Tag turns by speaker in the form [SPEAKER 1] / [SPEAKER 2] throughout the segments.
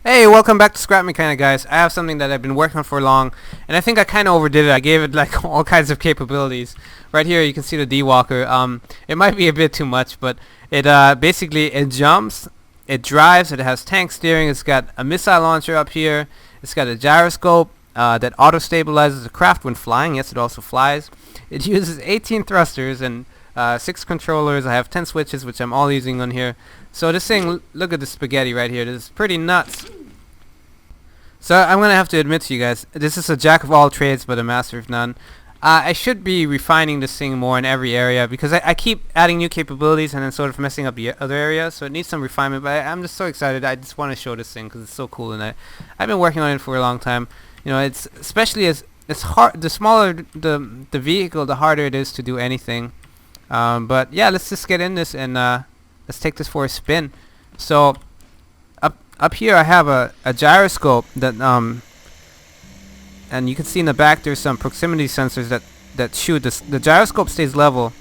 [SPEAKER 1] Hey, welcome back to Scrap Mechanic, guys. I have something that I've been working on for long, and I think I kind of overdid it. I gave it like all kinds of capabilities. Right here, you can see the D-Walker. It might be a bit too much, but it basically it jumps, it drives, it has tank steering. It's got a missile launcher up here. It's got a gyroscope that auto-stabilizes the craft when flying. Yes, it also flies. It uses 18 thrusters and 6 controllers. I have 10 switches, which I'm all using on here. So this thing, look at the spaghetti right here. This is pretty nuts. So I'm gonna have to admit to you guys, this is a jack of all trades but a master of none. I should be refining this thing more in every area because I keep adding new capabilities and then sort of messing up the other areas. So it needs some refinement. But I'm just so excited. I just want to show this thing because it's so cool, and I've been working on it for a long time. You know, it's especially as it's hard. The smaller the vehicle, the harder it is to do anything. But yeah, let's just get in this and let's take this for a spin. So up here I have a gyroscope that and you can see in the back there's some proximity sensors that shoot this. The gyroscope stays level.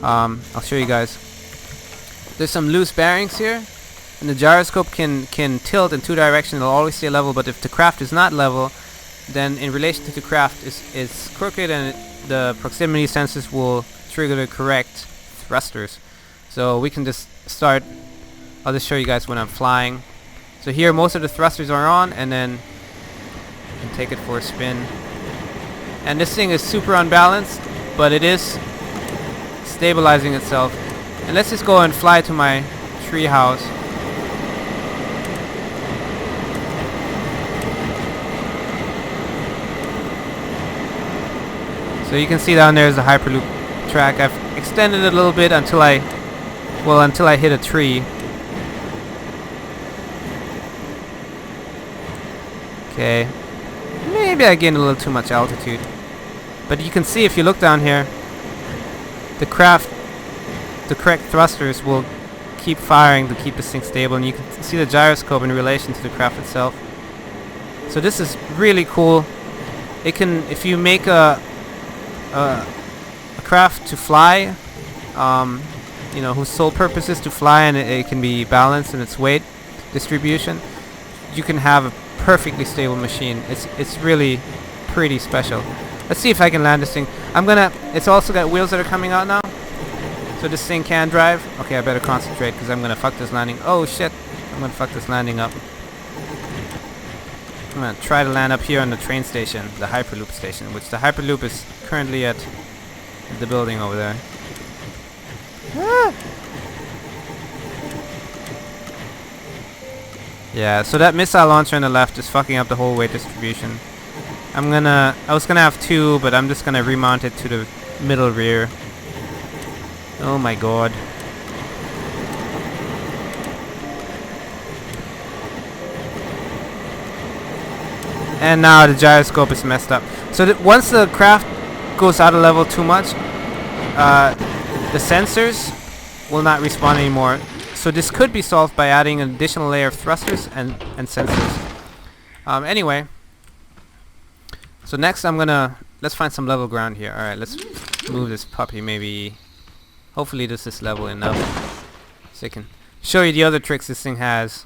[SPEAKER 1] I'll show you guys. There's some loose bearings here, and the gyroscope can tilt in two directions. It'll always stay level, but if the craft is not level, then in relation to the craft is crooked, and the proximity sensors will trigger the correct thrusters. So we can just start. I'll just show you guys when I'm flying. So here most of the thrusters are on, and then you can take it for a spin. And this thing is super unbalanced, but it is stabilizing itself. And let's just go and fly to my tree house. So you can see down there is the Hyperloop track. I've extended it a little bit until I hit a tree. Okay, maybe I gained a little too much altitude, but you can see if you look down here, the correct thrusters will keep firing to keep this thing stable, and you can see the gyroscope in relation to the craft itself. So this is really cool. It can, if you make a craft to fly, you know, whose sole purpose is to fly, and it can be balanced in its weight distribution, you can have a perfectly stable machine. It's really pretty special. Let's see if I can land this thing. It's also got wheels that are coming out now, so this thing can drive. Okay, I better concentrate because I'm gonna fuck this landing. Oh shit, I'm gonna fuck this landing up. I'm gonna try to land up here on the train station, the Hyperloop station, which the Hyperloop is currently at the building over there. Ah! Yeah, so that missile launcher on the left is fucking up the whole weight distribution. I was gonna have two, but I'm just gonna remount it to the middle rear. Oh my god. And now the gyroscope is messed up. So once the craft goes out of level too much, the sensors will not respond anymore. So this could be solved by adding an additional layer of thrusters and sensors. Anyway, so next let's find some level ground here. Alright, let's move this puppy maybe. Hopefully this is level enough so I can show you the other tricks this thing has.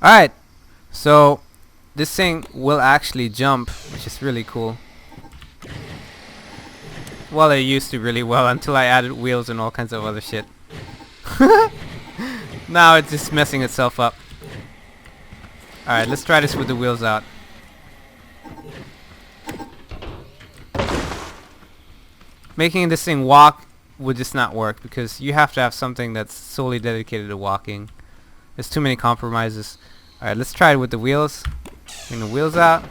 [SPEAKER 1] Alright, so this thing will actually jump, which is really cool. Well, it used to really well until I added wheels and all kinds of other shit. Now it's just messing itself up. Alright, let's try this with the wheels out. Making this thing walk would just not work because you have to have something that's solely dedicated to walking. There's too many compromises. Alright, let's try it with the wheels. Bring the wheels out.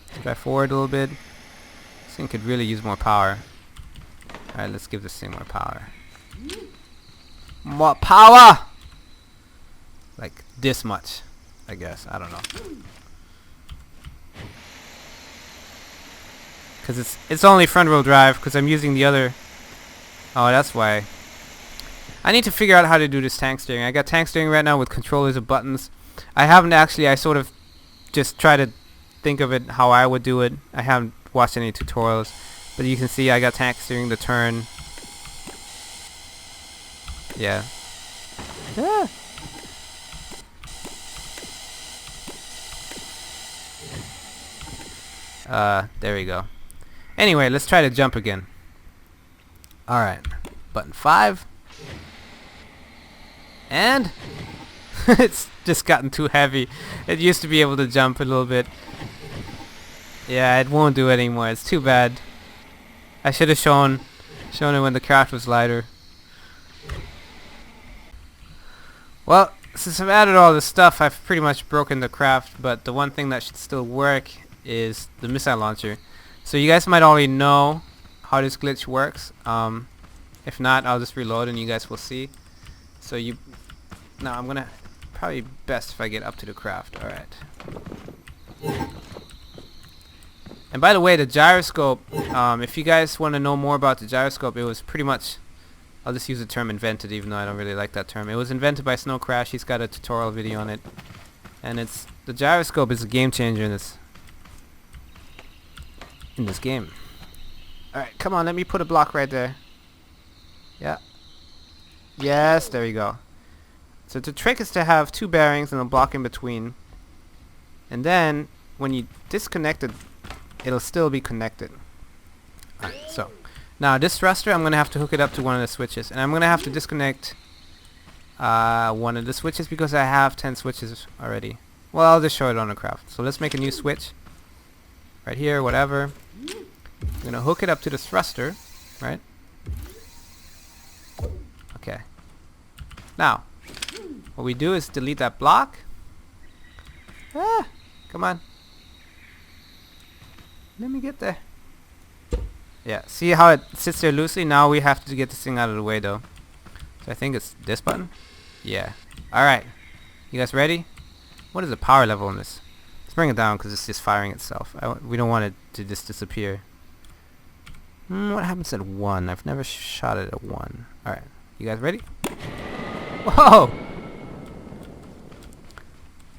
[SPEAKER 1] Let's drive forward a little bit. This thing could really use more power. Alright, let's give this thing more power. More power! Like this much, I guess. I don't know. Because it's only front wheel drive because I'm using the other. Oh, that's why. I need to figure out how to do this tank steering. I got tank steering right now with controllers and buttons. I haven't actually, I sort of just try to think of it how I would do it. I haven't watched any tutorials. But you can see I got tank steering the turn. Yeah. Ah. There we go. Anyway, let's try to jump again. Alright. Button 5. And it's just gotten too heavy. It used to be able to jump a little bit. Yeah, it won't do it anymore. It's too bad. I should have shown it when the craft was lighter. Well, since I've added all this stuff, I've pretty much broken the craft, but the one thing that should still work is the missile launcher. So you guys might already know how this glitch works. If not, I'll just reload and you guys will see. So now I'm gonna probably best if I get up to the craft. Alright. And by the way, the gyroscope, if you guys want to know more about the gyroscope, it was pretty much, I'll just use the term invented, even though I don't really like that term. It was invented by Snocrash. He's got a tutorial video on it. And the gyroscope is a game changer in this game. Alright, come on, let me put a block right there. Yeah. Yes, there you go. So the trick is to have 2 bearings and a block in between. And then, when you disconnect it, it'll still be connected. Alright, so now this thruster, I'm going to have to hook it up to one of the switches. And I'm going to have to disconnect one of the switches because I have 10 switches already. Well, I'll just show it on the craft. So let's make a new switch. Right here, whatever. I'm going to hook it up to the thruster. Right? Okay. Now, what we do is delete that block. Come on. Let me get there. Yeah, see how it sits there loosely? Now we have to get this thing out of the way though. So I think it's this button? Yeah. Alright. You guys ready? What is the power level on this? Let's bring it down because it's just firing itself. We don't want it to just disappear. What happens at 1? I've never shot it at 1. Alright. You guys ready? Whoa!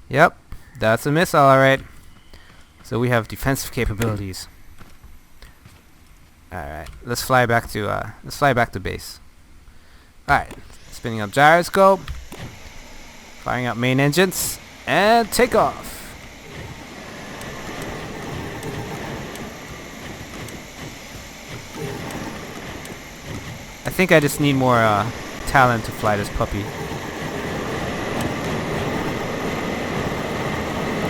[SPEAKER 1] Yep. That's a missile, alright. So we have defensive capabilities. Alright, let's fly back to base. Alright, spinning up gyroscope, firing up main engines, and take off. I think I just need more talent to fly this puppy.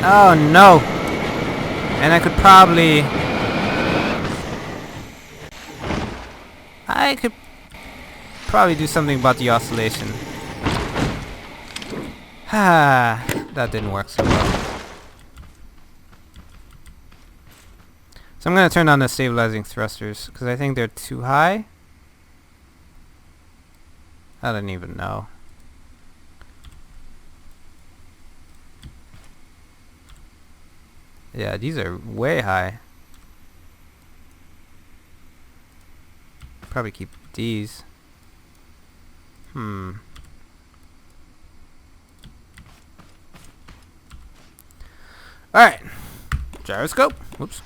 [SPEAKER 1] Oh no! And I could probably do something about the oscillation. That didn't work so well. So I'm gonna turn on the stabilizing thrusters because I think they're too high. I don't even know. Yeah, these are way high. Probably keep these. Alright. Gyroscope. Whoops.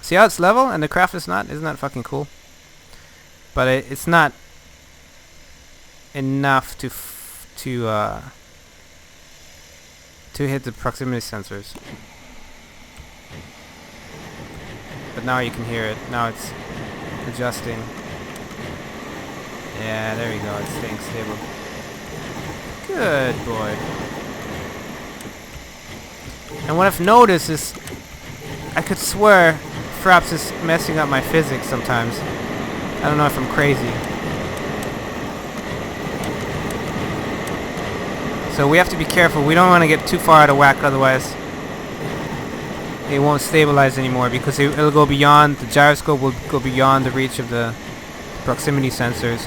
[SPEAKER 1] See how it's level and the craft is not? Isn't that fucking cool? But it's not enough to hit the proximity sensors. But now you can hear it. Now it's adjusting. Yeah, there we go. It's staying stable. Good boy. And what I've noticed is I could swear Fraps is messing up my physics sometimes. I don't know if I'm crazy. So we have to be careful. We don't want to get too far out of whack, otherwise it won't stabilize anymore because it'll go beyond, the gyroscope will go beyond the reach of the proximity sensors.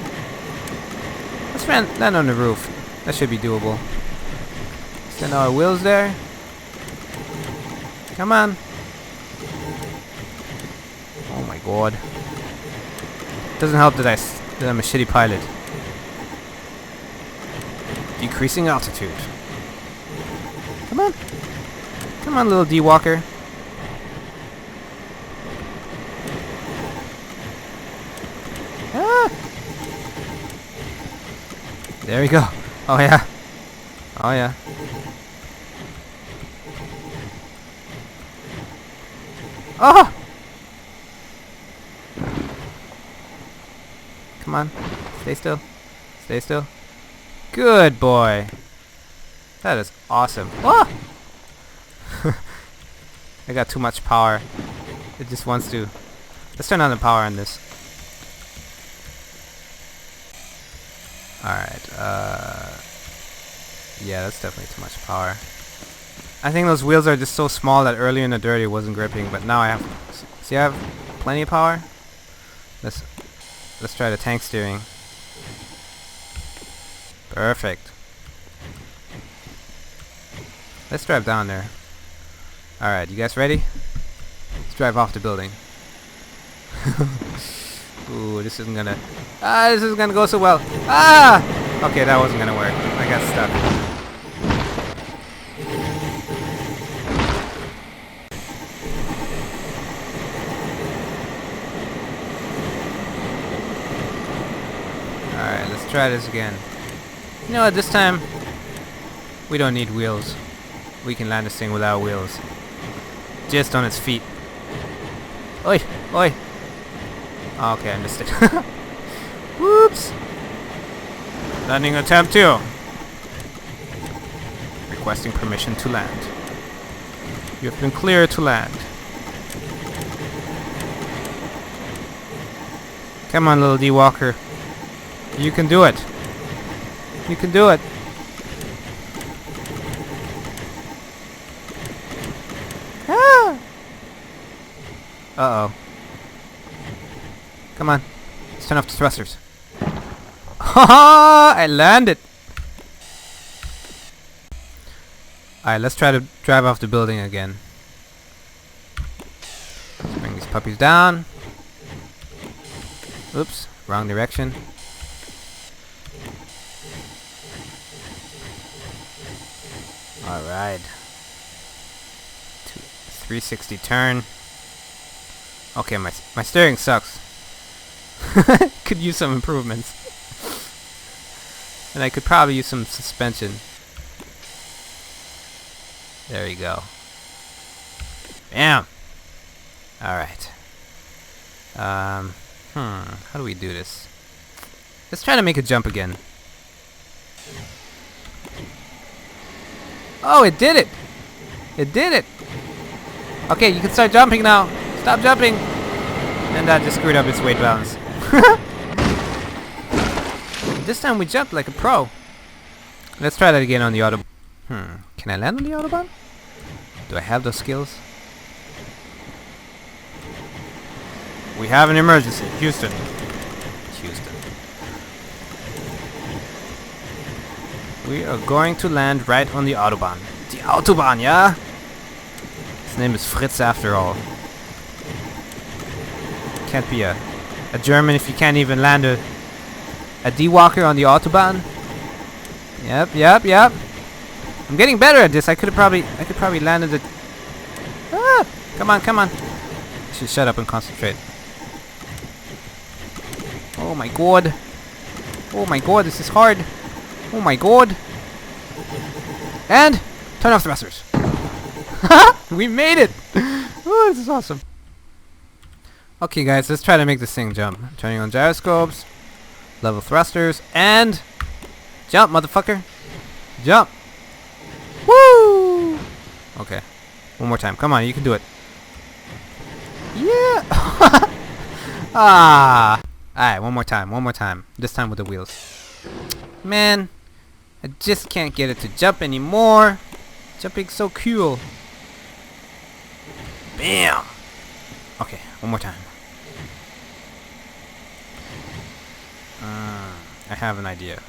[SPEAKER 1] Let's land on the roof. That should be doable. Send our wheels there. Come on. Oh my god. Doesn't help that I'm a shitty pilot. Decreasing altitude. Come on. Come on, little D-Walker. Ah! There we go. Oh yeah. Oh yeah. Oh! Come on. Stay still. Stay still. Good boy. That is awesome. Oh! I got too much power. It just wants to. Let's turn on the power on this. Alright, yeah, that's definitely too much power. I think those wheels are just so small that earlier in the dirt it wasn't gripping, but now I have. See, I have plenty of power. Let's try the tank steering. Perfect. Let's drive down there. Alright, you guys ready? Let's drive off the building. Ooh, this isn't gonna go so well. Ah! Okay, that wasn't gonna work. I got stuck. Alright, let's try this again. You know what, this time we don't need wheels. We can land this thing without wheels. Just on its feet. Oi! Oi! Okay, I missed it. Whoops! Landing attempt 2. Requesting permission to land. You have been cleared to land. Come on, little D-Walker. You can do it. You can do it. Ah! Uh-oh. Come on. Let's turn off the thrusters. Haha! I landed! Alright, let's try to drive off the building again. Let's bring these puppies down. Oops, wrong direction. Alright. 360 turn. Okay, my steering sucks. Could use some improvements. And I could probably use some suspension. There you go. Bam! Alright. How do we do this? Let's try to make a jump again. Oh, it did it! It did it! Okay, you can start jumping now. Stop jumping! And that just screwed up its weight balance. This time we jumped like a pro. Let's try that again on the Autobahn. Can I land on the Autobahn? Do I have those skills? We have an emergency. Houston. Houston. We are going to land right on the Autobahn. The Autobahn, yeah? His name is Fritz after all. Can't be a German if you can't even land a D-Walker on the Autobahn. Yep. I'm getting better at this. I could probably landed it. Ah! Come on. I should shut up and concentrate. Oh my god. Oh my god, this is hard. Oh my god. And turn off the thrusters. We made it. Oh, this is awesome. Okay guys, let's try to make this thing jump. Turning on gyroscopes, level thrusters, and jump, motherfucker. Jump. Woo! Okay. One more time. Come on, you can do it. Yeah. Ah. Alright, one more time. This time with the wheels. Man, I just can't get it to jump anymore. Jumping's so cool. Bam! Okay, one more time. I have an idea.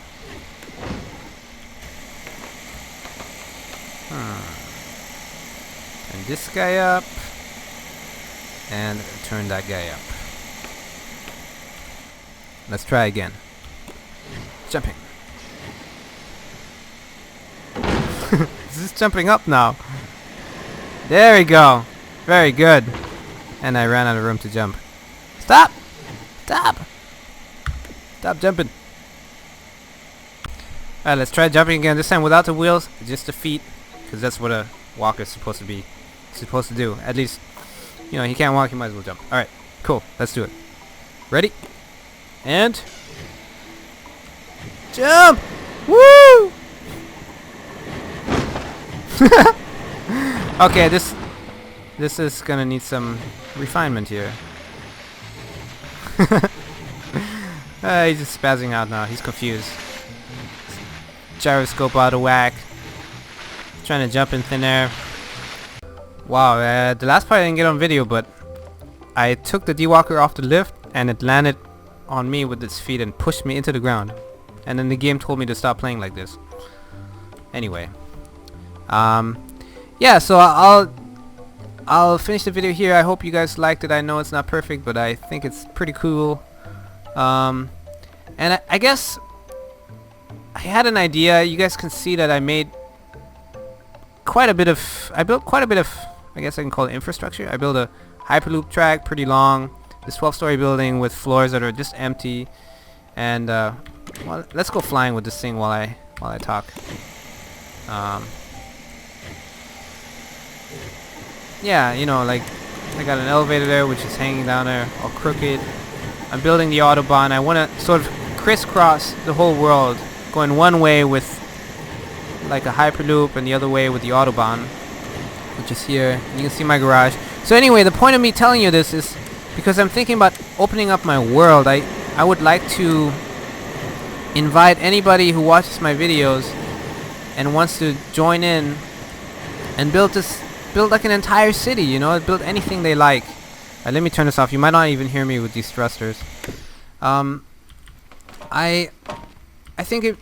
[SPEAKER 1] Turn this guy up. And turn that guy up. Let's try again. Jumping. This is jumping up now. There we go. Very good. And I ran out of room to jump. Stop! Stop! Stop jumping. Alright, let's try jumping again. This time without the wheels, just the feet. Because that's what a walker is supposed to do. At least You know, he can't walk, he might as well jump. Alright, cool. Let's do it. Ready? And... jump! Woo! Okay, this is gonna need some refinement here. He's just spazzing out now. He's confused. Gyroscope out of whack. Trying to jump in thin air. Wow, the last part I didn't get on video, but I took the D-Walker off the lift and it landed on me with its feet and pushed me into the ground. And then the game told me to stop playing like this. Anyway. Yeah, so I'll finish the video here. I hope you guys liked it. I know it's not perfect, but I think it's pretty cool. And I guess I had an idea. You guys can see that I built quite a bit of, I guess I can call it infrastructure. I built a Hyperloop track, pretty long. This 12-story building with floors that are just empty. And well, let's go flying with this thing while I talk. Yeah, you know, like I got an elevator there which is hanging down there all crooked. I'm building the Autobahn. I want to sort of crisscross the whole world, going one way with like a Hyperloop and the other way with the Autobahn, which is here. You can see my garage. So anyway, the point of me telling you this is because I'm thinking about opening up my world. I would like to invite anybody who watches my videos and wants to join in and build like an entire city, you know, build anything they like. Let me turn this off. You might not even hear me with these thrusters. I think it,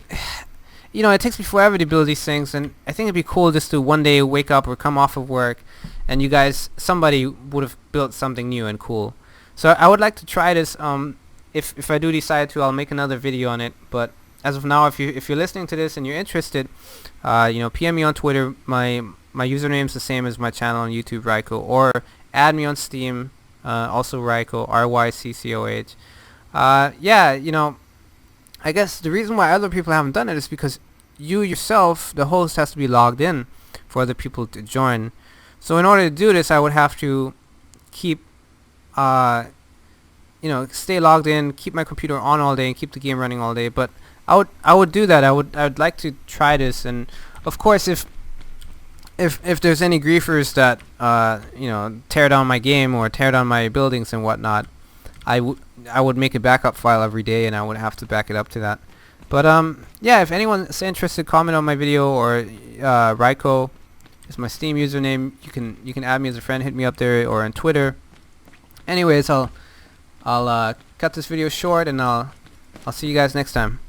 [SPEAKER 1] you know, it takes me forever to build these things, and I think it'd be cool just to one day wake up or come off of work and you guys, somebody would have built something new and cool. So I would like to try this. If I do decide to, I'll make another video on it. But as of now, if you're listening to this and you're interested, you know, PM me on Twitter. My username is the same as my channel on YouTube, Ryko, or add me on Steam, also Ryko, RYCCOH. Yeah, you know, I guess the reason why other people haven't done it is because you yourself, the host, has to be logged in for other people to join. So in order to do this, I would have to keep, you know, stay logged in, keep my computer on all day, and keep the game running all day. But I would do that. I would like to try this, and of course, if there's any griefers that you know, tear down my game or tear down my buildings and whatnot, I would make a backup file every day, and I would have to back it up to that. But yeah, if anyone's interested, comment on my video, or Ryko is my Steam username. You can add me as a friend, hit me up there, or on Twitter. Anyways, I'll cut this video short, and I'll see you guys next time.